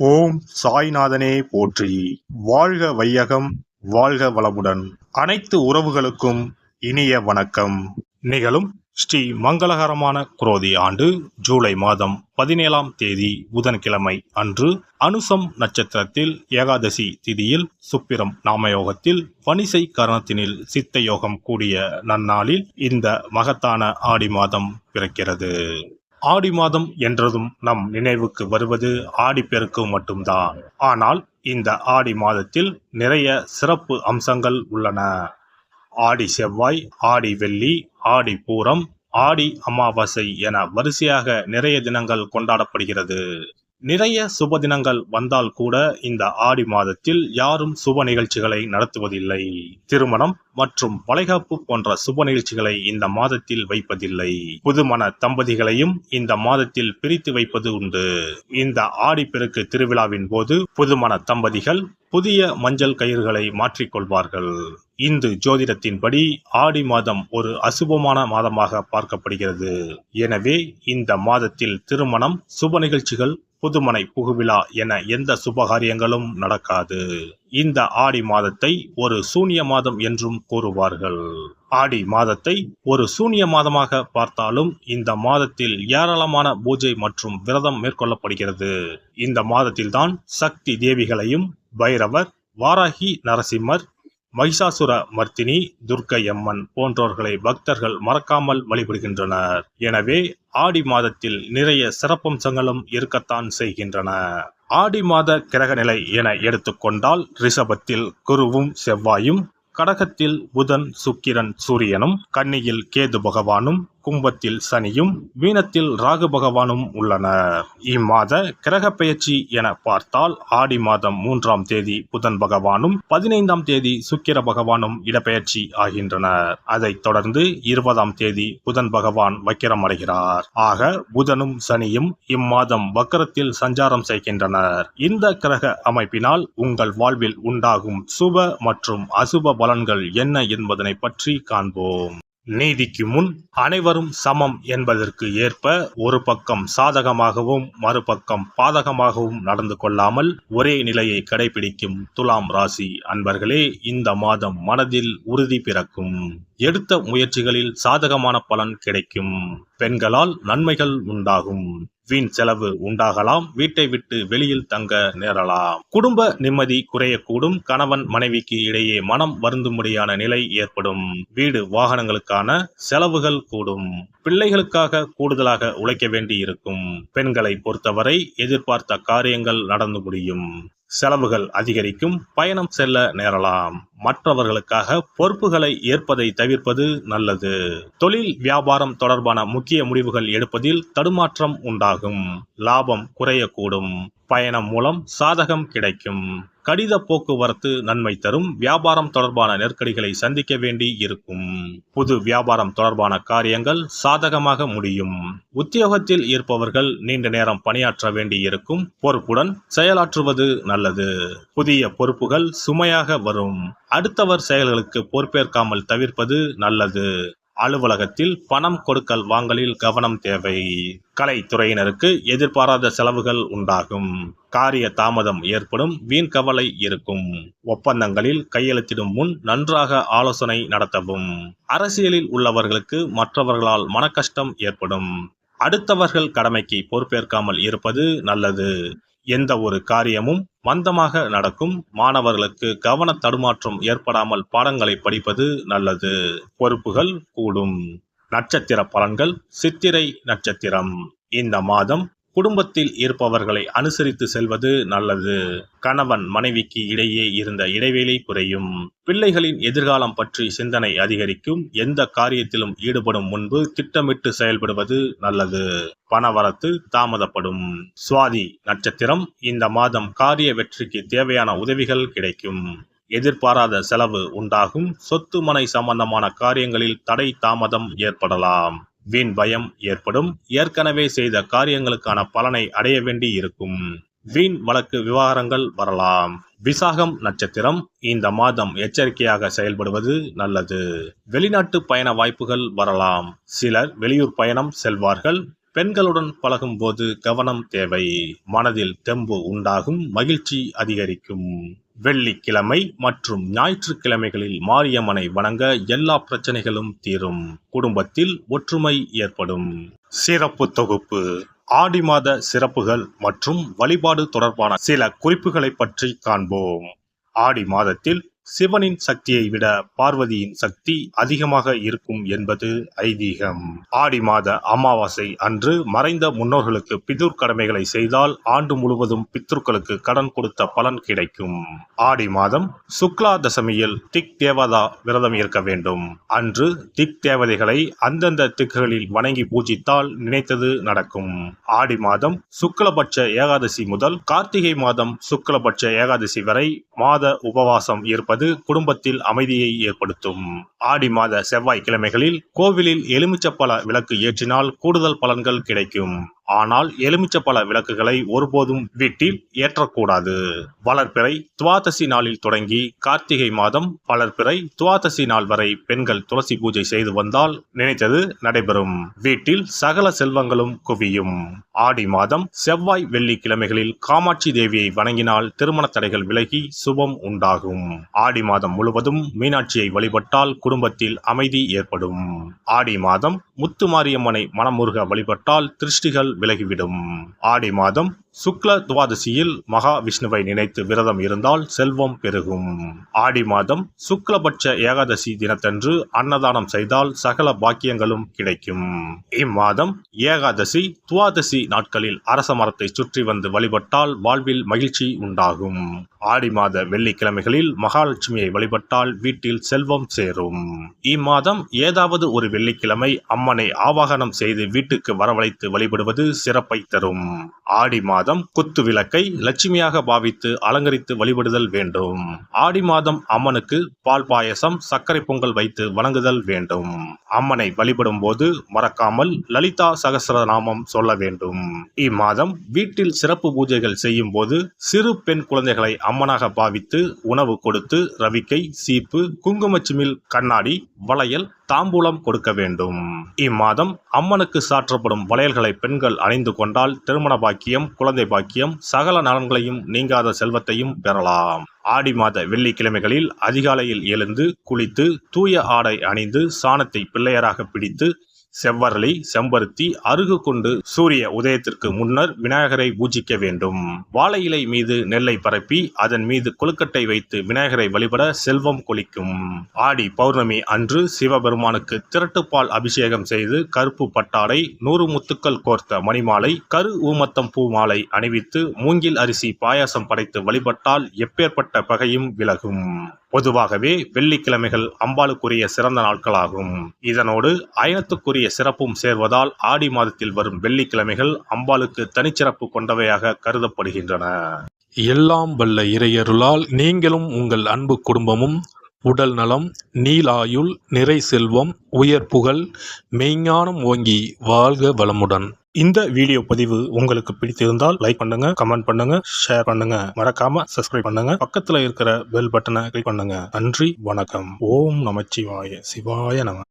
ஓம் சாய்நாதனே போற்றி. வாழ்க வையகம், வாழ்க வளமுடன். அனைத்து உறவுகளுக்கும் இனிய வணக்கம். நிகழும் ஸ்ரீ மங்களகரமான குரோதி ஆண்டு ஜூலை மாதம் 17ஆம் தேதி புதன்கிழமை அன்று அனுசம் நட்சத்திரத்தில் ஏகாதசி திதியில் சுப்பிரம் நாமயோகத்தில் பனிசை கரணத்தினில் சித்த யோகம் கூடிய நன்னாளில் இந்த மகத்தான ஆடி மாதம் பிறக்கிறது. ஆடி மாதம் என்றதும் நம் நினைவுக்கு வருவது ஆடிப்பெருக்கு மட்டும்தான். ஆனால் இந்த ஆடி மாதத்தில் நிறைய சிறப்பு அம்சங்கள் உள்ளன. ஆடி செவ்வாய், ஆடி வெள்ளி, ஆடி பூரம், ஆடி அமாவாசை என வரிசையாக நிறைய தினங்கள் கொண்டாடப்படுகிறது. நிறைய சுப தினங்கள் வந்தால் கூட இந்த ஆடி மாதத்தில் யாரும் சுப நிகழ்ச்சிகளை நடத்துவதில்லை. திருமணம் மற்றும் வளைகாப்பு போன்ற சுப நிகழ்ச்சிகளை இந்த மாதத்தில் வைப்பதில்லை. புதுமண தம்பதிகளையும் இந்த மாதத்தில் பிரித்து வைப்பது உண்டு. இந்த ஆடிப்பெருக்கு திருவிழாவின் போது புதுமண தம்பதிகள் புதிய மஞ்சள் கயிறுகளை மாற்றிக்கொள்வார்கள். இந்து ஜோதிடத்தின்படி ஆடி மாதம் ஒரு அசுபமான மாதமாக பார்க்கப்படுகிறது. எனவே இந்த மாதத்தில் திருமணம், சுப நிகழ்ச்சிகள், புதுமனை புகுவிழா என எந்த சுபகாரியங்களும் நடக்காது. இந்த ஆடி மாதத்தை ஒரு சூன்ய மாதம் என்றும் கூறுவார்கள். ஆடி மாதத்தை ஒரு சூன்ய மாதமாக பார்த்தாலும் இந்த மாதத்தில் ஏராளமான பூஜை மற்றும் விரதம் மேற்கொள்ளப்படுகிறது. இந்த மாதத்தில்தான் சக்தி தேவிகளையும் பைரவர், வாராகி நரசிம்மர், மகிஷாசுர மர்த்தினி, துர்க்கையம்மன் போன்றோர்களை பக்தர்கள் மறக்காமல் வழிபடுகின்றனர். எனவே ஆடி மாதத்தில் நிறைய சிறப்பம்சங்களும் இருக்கத்தான் செய்கின்றன. ஆடி மாத கிரக நிலை என எடுத்துக்கொண்டால் ரிஷபத்தில் குருவும் செவ்வாயும், கடகத்தில் புதன், சுக்கிரன், சூரியனும், கன்னியில் கேது பகவானும், கும்பத்தில் சனியும், மீனத்தில் ராகு பகவானும் உள்ளனர். இம்மாத கிரக பெயர்ச்சி என பார்த்தால் ஆடி மாதம் 3ஆம் தேதி புதன் பகவானும் 15ஆம் தேதி சுக்கிர பகவானும் இடப்பெயர்ச்சி ஆகின்றனர். அதைத் தொடர்ந்து 20ஆம் தேதி புதன் பகவான் வக்கிரம் அடைகிறார். ஆக புதனும் சனியும் இம்மாதம் வக்கரத்தில் சஞ்சாரம் செய்கின்றனர். இந்த கிரக அமைப்பினால் உங்கள் வாழ்வில் உண்டாகும் சுப மற்றும் அசுப பலன்கள் என்ன என்பதனை பற்றி காண்போம். நீதிக்கு முன் அனைவரும் சமம் என்பதற்கு ஏற்ப ஒரு பக்கம் சாதகமாகவும் மறுபக்கம் பாதகமாகவும் நடந்து கொள்ளாமல் ஒரே நிலையை கடைபிடிக்கும் துலாம் ராசி அன்பர்களே, இந்த மாதம் மனதில் உறுதி பிறக்கும். எடுத்த முயற்சிகளில் சாதகமான பலன் கிடைக்கும். பெண்களால் நன்மைகள் உண்டாகும். வீண் செலவு உண்டாகலாம். வீட்டை விட்டு வெளியில் தங்க நேரலாம். குடும்ப நிம்மதி குறையக்கூடும். கணவன் மனைவிக்கு இடையே மனம் வருந்தும்படியான நிலை ஏற்படும். வீடு வாகனங்களுக்கான செலவுகள் கூடும். பிள்ளைகளுக்காக கூடுதலாக உழைக்க வேண்டி இருக்கும். பெண்களை பொறுத்தவரை எதிர்பார்த்த காரியங்கள் நடந்து முடியும். செலவுகள் அதிகரிக்கும். பயணம் செல்ல நேரலாம். மற்றவர்களுக்காக பொறுப்புகளை ஏற்பதை தவிர்ப்பது நல்லது. தொழில் வியாபாரம் தொடர்பான முக்கிய முடிவுகள் எடுப்பதில் தடுமாற்றம் உண்டாகும். லாபம் குறையக்கூடும். பயணம் மூலம் சாதகம் கிடைக்கும். கடித போக்குவரத்து நன்மை தரும். வியாபாரம் தொடர்பான நெருக்கடிகளை சந்திக்க வேண்டி இருக்கும். புது வியாபாரம் தொடர்பான காரியங்கள் சாதகமாக முடியும். உத்தியோகத்தில் இருப்பவர்கள் நீண்ட நேரம் பணியாற்ற வேண்டி இருக்கும். பொறுப்புடன் செயலாற்றுவது நல்லது. புதிய பொறுப்புகள் சுமையாக வரும். அடுத்தவர் செயல்களுக்கு பொறுப்பேற்காமல் தவிர்ப்பது நல்லது. அலுவலகத்தில் பணம் கொடுக்கல் வாங்கலில் கவனம் தேவை. கலைத்துறையினருக்கு எதிர்பாராத செலவுகள் உண்டாகும். காரிய தாமதம் ஏற்படும். வீண் கவலை இருக்கும். ஒப்பந்தங்களில் கையெழுத்திடும் முன் நன்றாக ஆலோசனை நடத்தவும். அரசியலில் உள்ளவர்களுக்கு மற்றவர்களால் மனக்கஷ்டம் ஏற்படும். அடுத்தவர்கள் கடமைக்கு பொறுப்பேற்காமல் இருப்பது நல்லது. எந்த ஒரு காரியமும் மந்தமாக நடக்கும். மாணவர்களுக்கு கவன தடுமாற்றம் ஏற்படாமல் பாடங்களை படிப்பது நல்லது. பொறுப்புகள் கூடும். நட்சத்திர பலன்கள். சித்திரை நட்சத்திரம். இந்த மாதம் குடும்பத்தில் இருப்பவர்களை அனுசரித்து செல்வது நல்லது. கணவன் மனைவிக்கு இடையே இருந்த இடைவெளி குறையும். பிள்ளைகளின் எதிர்காலம் பற்றி சிந்தனை அதிகரிக்கும். எந்த காரியத்திலும் ஈடுபடும் முன்பு திட்டமிட்டு செயல்படுவது நல்லது. பணவரத்து தாமதப்படும். சுவாதி நட்சத்திரம். இந்த மாதம் காரிய வெற்றிக்கு தேவையான உதவிகள் கிடைக்கும். எதிர்பாராத செலவு உண்டாகும். சொத்து மனை சம்பந்தமான காரியங்களில் தடை தாமதம் ஏற்படலாம். வீண் பயம் ஏற்படும். ஏற்கனவே செய்த காரியங்களுக்கான பலனை அடைய வேண்டி இருக்கும். வீண் வழக்கு விவகாரங்கள் வரலாம். விசாகம் நட்சத்திரம். இந்த மாதம் எச்சரிக்கையாக செயல்படுவது நல்லது. வெளிநாட்டு பயண வாய்ப்புகள் வரலாம். சிலர் வெளியூர் பயணம் செல்வார்கள். பெண்களுடன் பழகும் போது கவனம் தேவை. மனதில் தெம்பு உண்டாகும், மகிழ்ச்சி அதிகரிக்கும். வெள்ளிக்கிழமை மற்றும் ஞாயிற்றுக்கிழமைகளில் மாரியம்மனை வணங்க எல்லா பிரச்சனைகளும் தீரும். குடும்பத்தில் ஒற்றுமை ஏற்படும். சிறப்பு தொகுப்பு: ஆடி மாத சிறப்புகள் மற்றும் வழிபாடு தொடர்பான சில குறிப்புகளை பற்றி காண்போம். ஆடி மாதத்தில் சிவனின் சக்தியை விட பார்வதியின் சக்தி அதிகமாக இருக்கும் என்பது ஐதீகம். ஆடி மாத அமாவாசை அன்று மறைந்த முன்னோர்களுக்கு பிதுர் கடமைகளை செய்தால் ஆண்டு முழுவதும் பித்ருக்களுக்கு கடன் கொடுத்த பலன் கிடைக்கும். ஆடி மாதம் சுக்லா தசமியில் திக் தேவதா விரதம் இருக்க வேண்டும். அன்று திக் தேவதைகளை அந்தந்த திக்குகளில் வணங்கி பூஜித்தால் நினைத்தது நடக்கும். ஆடி மாதம் சுக்லபட்ச ஏகாதசி முதல் கார்த்திகை மாதம் சுக்லபட்ச ஏகாதசி வரை மாத உபவாசம் இருப்பது குடும்பத்தில் அமைதியை ஏற்படுத்தும். ஆடி மாத செவ்வாய்க்கிழமைகளில் கோவிலில் எலுமிச்சப்பழ விளக்கு ஏற்றினால் கூடுதல் பலன்கள் கிடைக்கும். ஆனால் எலுமிச்சப்பழ விளக்குகளை ஒருபோதும் வீட்டில் ஏற்றக்கூடாது. வளர்பிறை துவாதசி நாளில் தொடங்கி கார்த்திகை மாதம் வளர்பிறை துவாதசி நாள் வரை பெண்கள் துளசி பூஜை செய்து வந்தால் நினைத்தது நடைபெறும். வீட்டில் சகல செல்வங்களும் குவியும். ஆடி மாதம் செவ்வாய் வெள்ளிக்கிழமைகளில் காமாட்சி தேவியை வணங்கினால் திருமண தடைகள் விலகி சுபம் உண்டாகும். ஆடி மாதம் முழுவதும் மீனாட்சியை வழிபட்டால் குடும்பத்தில் அமைதி ஏற்படும். ஆடி மாதம் முத்துமாரியம்மனை மனமுருக வழிபட்டால் திருஷ்டிகள் விலகிவிடும். ஆடி மாதம் சுக்ல துவாதசியில் மகா விஷ்ணுவை நினைத்து விரதம் இருந்தால் செல்வம் பெருகும். ஆடி மாதம் சுக்லபட்ச ஏகாதசி தினத்தன்று அன்னதானம் செய்தால் சகல பாக்கியங்களும் கிடைக்கும். இம்மாதம் ஏகாதசி துவாதசி நாட்களில் அரச மரத்தை சுற்றி வந்து வழிபட்டால் வாழ்வில் மகிழ்ச்சி உண்டாகும். ஆடி மாத வெள்ளிக்கிழமைகளில் மகாலட்சுமியை வழிபட்டால் வீட்டில் செல்வம் சேரும். இம்மாதம் ஏதாவது ஒரு வெள்ளிக்கிழமை அம்மனை ஆவாகனம் செய்து வீட்டுக்கு வரவழைத்து வழிபடுவது சிறப்பை தரும். ஆடி மாதம் குத்து விளக்கை லட்சுமியாக பாவித்து அலங்கரித்து வழிபடுதல் வேண்டும். ஆடி மாதம் அம்மனுக்கு பால் பாயசம் சர்க்கரை பொங்கல் வைத்து வணங்குதல் வேண்டும். அம்மனை வழிபடும் போது மறக்காமல் லலிதா சகஸ்ரநாமம் சொல்ல வேண்டும். இம்மாதம் வீட்டில் சிறப்பு பூஜைகள் செய்யும் போது சிறு பெண் குழந்தைகளை அம்மனாக பாவித்து உணவு கொடுத்து ரவிக்கை, சீப்பு, குங்குமச்சிமிழ், கண்ணாடி, வளையல், தாம்பூலம் கொடுக்க வேண்டும். இம்மாதம் அம்மனுக்கு சாற்றப்படும் வளையல்களை பெண்கள் அணிந்து கொண்டால் திருமண பாக்கியம், குழந்தை பாக்கியம், சகல நலன்களையும் நீங்காத செல்வத்தையும் பெறலாம். ஆடி மாத வெள்ளிக்கிழமைகளில் அதிகாலையில் எழுந்து குளித்து தூய ஆடை அணிந்து சாணத்தை பிள்ளையராக பிடித்து செவ்வரளி, செம்பருத்தி, அருகு கொண்டு சூரிய உதயத்திற்கு முன்னர் விநாயகரை பூஜிக்க வேண்டும். வாழை இலை மீது நெல்லை பரப்பி அதன் மீது கொழுக்கட்டை வைத்து விநாயகரை வழிபட செல்வம் கொளிக்கும். ஆடி பௌர்ணமி அன்று சிவபெருமானுக்கு திரட்டுப்பால் அபிஷேகம் செய்து கருப்பு பட்டாடை, 100 முத்துக்கள் கோர்த்த மணிமாலை, கரு ஊமத்தம் பூ மாலை அணிவித்து மூங்கில் அரிசி பாயாசம் படைத்து வழிபட்டால் எப்பேற்பட்ட பகையும் விலகும். பொதுவாகவே வெள்ளிக்கிழமைகள் அம்பாளுக்குரிய சிறந்த நாட்களாகும். இதனோடு அயனத்துக்குரிய சிறப்பும் சேர்வதால் ஆடி மாதத்தில் வரும் வெள்ளிக்கிழமைகள் அம்பாளுக்கு தனிச்சிறப்பு கொண்டவையாக கருதப்படுகின்றன. எல்லாம் வல்ல இறையருளால் நீங்களும் உங்கள் அன்பு குடும்பமும் உடல் நலம், நீலாயுள், நிறை செல்வம், உயர் புகழ், மெய்ஞானம் ஓங்கி வாழ்க வளமுடன். இந்த வீடியோ பதிவு உங்களுக்கு பிடித்திருந்தால் லைக் பண்ணுங்க, கமெண்ட் பண்ணுங்க, ஷேர் பண்ணுங்க, மறக்காம சப்ஸ்கிரைப் பண்ணுங்க, பக்கத்துல இருக்கிற பெல் பட்டனை கிளிக் பண்ணுங்க. நன்றி, வணக்கம். ஓம் நமச்சிவாய. சிவாய நம.